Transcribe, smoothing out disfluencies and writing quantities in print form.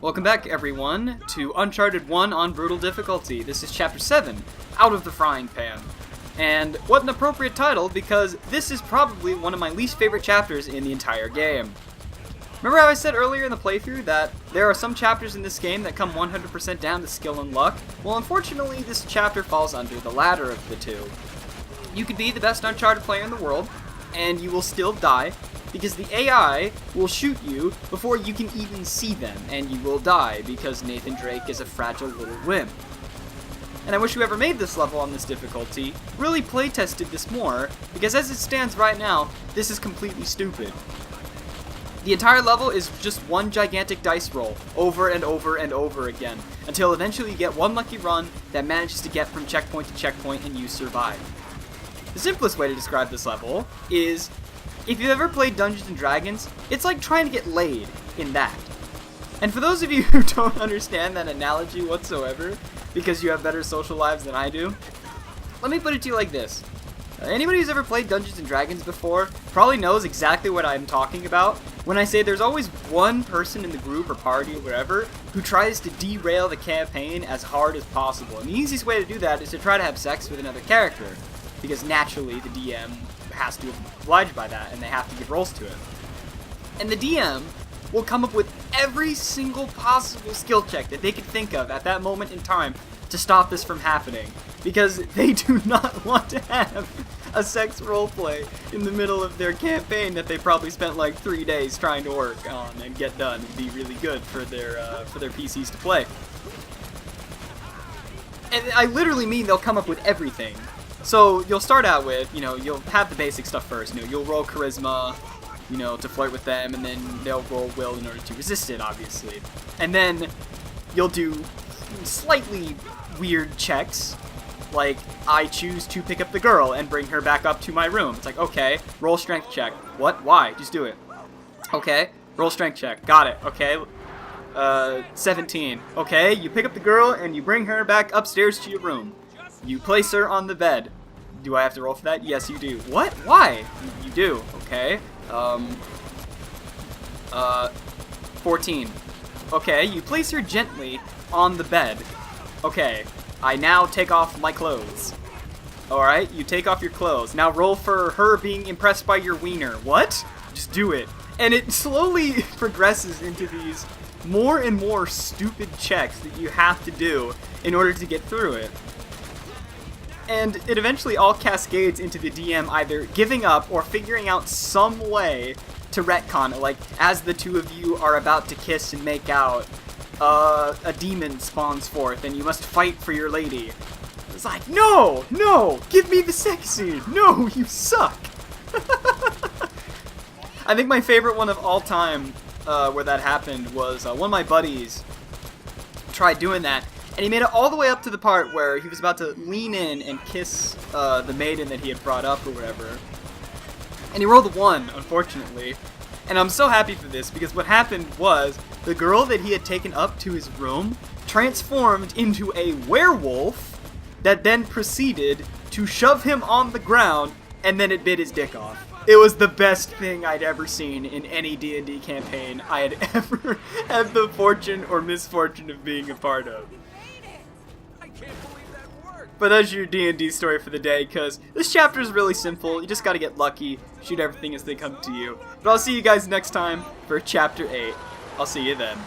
Welcome back, everyone, to Uncharted 1 on Brutal Difficulty. This is Chapter 7, Out of the Frying Pan. And what an appropriate title, because this is probably one of my least favorite chapters in the entire game. Remember how I said earlier in the playthrough that there are some chapters in this game that come 100% down to skill and luck? Well, unfortunately, this chapter falls under the latter of the two. You could be the best Uncharted player in the world, and you will still die, because the AI will shoot you before you can even see them, and you will die because Nathan Drake is a fragile little wimp. And I wish whoever made this level on this difficulty really playtested this more, because as it stands right now, this is completely stupid. The entire level is just one gigantic dice roll, over and over and over again, until eventually you get one lucky run that manages to get from checkpoint to checkpoint and you survive. The simplest way to describe this level is, if you've ever played Dungeons & Dragons, it's like trying to get laid in that. And for those of you who don't understand that analogy whatsoever, because you have better social lives than I do, let me put it to you like this. Anybody who's ever played Dungeons & Dragons before probably knows exactly what I'm talking about when I say there's always one person in the group or party or whatever who tries to derail the campaign as hard as possible. And the easiest way to do that is to try to have sex with another character, because naturally the DM has to oblige by that, and they have to give roles to it. And the DM will come up with every single possible skill check that they could think of at that moment in time to stop this from happening, because they do not want to have a sex roleplay in the middle of their campaign that they probably spent like 3 days trying to work on and get done and be really good for their PCs to play. And I literally mean they'll come up with everything. So you'll start out with, you'll have the basic stuff first. You'll roll charisma, to flirt with them, and then they'll roll will in order to resist it, obviously. And then you'll do slightly weird checks, like I choose to pick up the girl and bring her back up to my room. It's like, okay, roll strength check. What? Why? Just do it. Okay, roll strength check. Got it. Okay. 17. Okay, you pick up the girl and you bring her back upstairs to your room. You place her on the bed. Do I have to roll for that? Yes, you do. What? Why? You do. Okay. 14. Okay, you place her gently on the bed. Okay, I now take off my clothes. Alright, you take off your clothes. Now roll for her being impressed by your wiener. What? Just do it. And it slowly progresses into these more and more stupid checks that you have to do in order to get through it. And it eventually all cascades into the DM either giving up or figuring out some way to retcon it. Like, as the two of you are about to kiss and make out, a demon spawns forth and you must fight for your lady. It's like, no! Give me the sex scene! No, you suck! I think my favorite one of all time where that happened was one of my buddies tried doing that. And he made it all the way up to the part where he was about to lean in and kiss the maiden that he had brought up or whatever. And he rolled a 1, unfortunately. And I'm so happy for this, because what happened was the girl that he had taken up to his room transformed into a werewolf that then proceeded to shove him on the ground, and then it bit his dick off. It was the best thing I'd ever seen in any D&D campaign I had ever had the fortune or misfortune of being a part of. But that's your D&D story for the day, because this chapter is really simple. You just gotta get lucky, shoot everything as they come to you. But I'll see you guys next time for Chapter 8. I'll see you then.